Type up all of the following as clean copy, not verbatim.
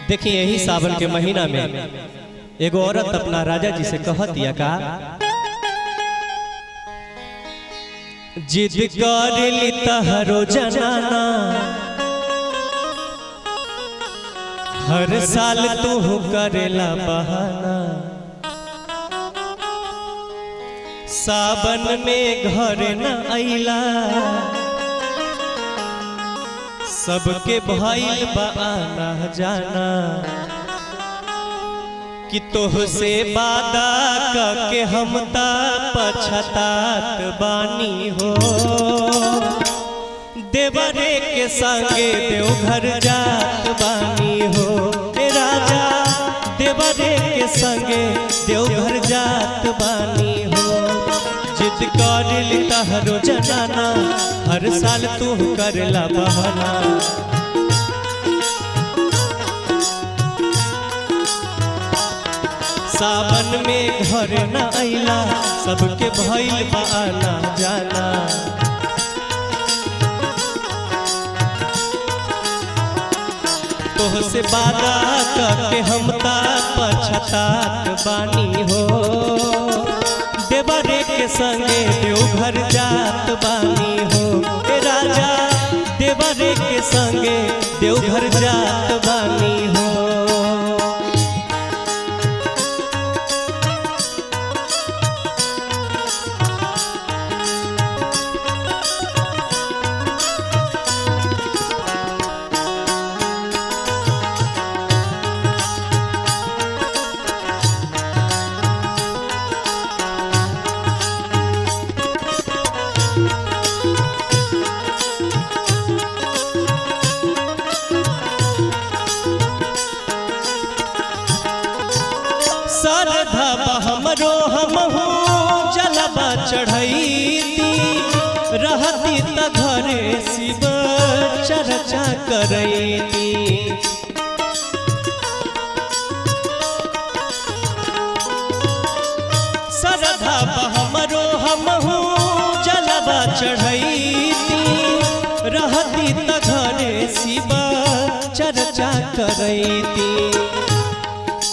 देखिए यही सावन के महीना में एगो औरत अपना राजा जी से कहतिया का, जिद कर ली तहरो जनाना हर साल तू करेला बहाना, सावन में घर न आइला सबके भइल बा आना जाना, कि तोह से वादा करके हम ता पछतात बानी हो, देवरे के संगे देवघर जात बानी हो, ए राजा देवरे के संगे देवघर जात बानी हो, जिद कर ली तहरो जनाना हर साल तू करला बहाना, सावन में घर न आइला सबके भइल बा आना जाना, तोह से वादा करके हम ता पछतात बानी हो, देवरे के संगे देवघर जात बानी हो, ए राजा देवरे के संगे देवघर जात बानी हो। श्रद्धा हमरो हमहू जलवा चढ़ैती, रहती त घरे शिव चर्चा करैती, श्रद्धा हमरो हमहू जलवा चढ़ैती, रहती त घरे शिव चर्चा करैती,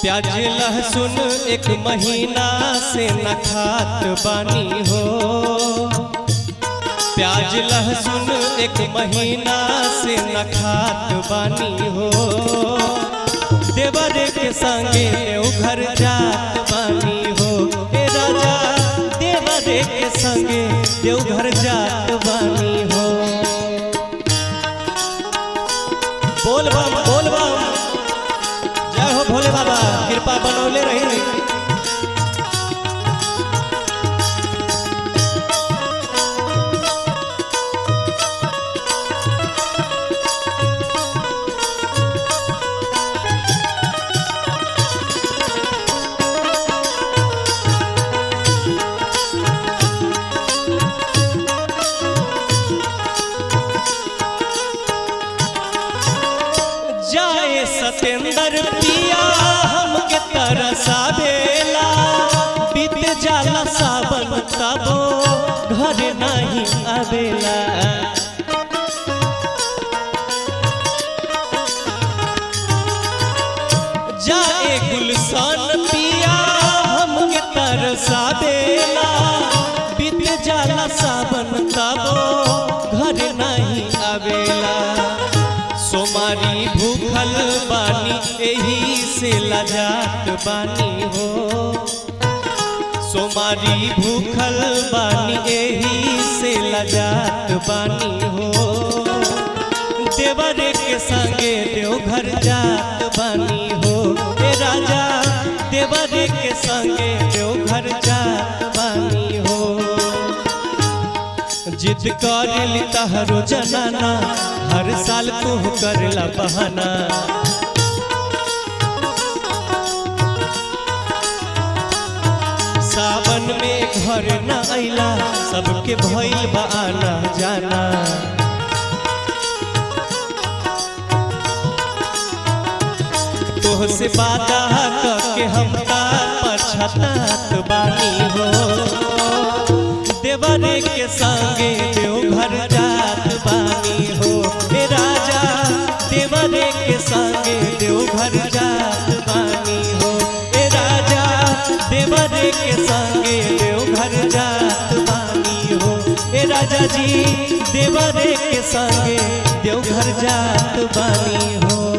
प्याज लहसुन एक महीना से न खात बानी हो, प्याज लहसुन एक महीना से न खात बानी हो, देवरे के संगे देवघर जात बानी हो, ए राजा देवरे के संगे देवघर जात बानी हो। बोल बम बोल बम, जय हो भोले बाबा, कृपा बनौले रही। जाए सतेंद्र पिया हमके तरसावेला, बीत जाला सावन तबो घर नहीं आवेला, जाए गुलशन पिया हमके तरसावेला, बीत जाला सावन तबो घर नहीं आवेला, सोमारी भूखल बानी एही से लजात बानी हो, सोमारी भूखल बानी एही से लजात बानी हो, देवरे के संगे देवघर जात बानी हो, ए राजा देवरे के संगे देवघर जात बानी हो, जिद कर ली तहरो जनाना हर साल तू करला बहाना, सावन में घर न आइला सबके भइल बा आना जाना, तोह से वादा के हम पछतात बानी हो। देवरे के संगे देवघर जात बानी हो हे राजा, देवरे के संगे देवघर जात बानी हो हे राजा, देवरे के संगे देवघर जात बानी हो हे राजा जी, देवरे के संगे देवघर जात बानी हो।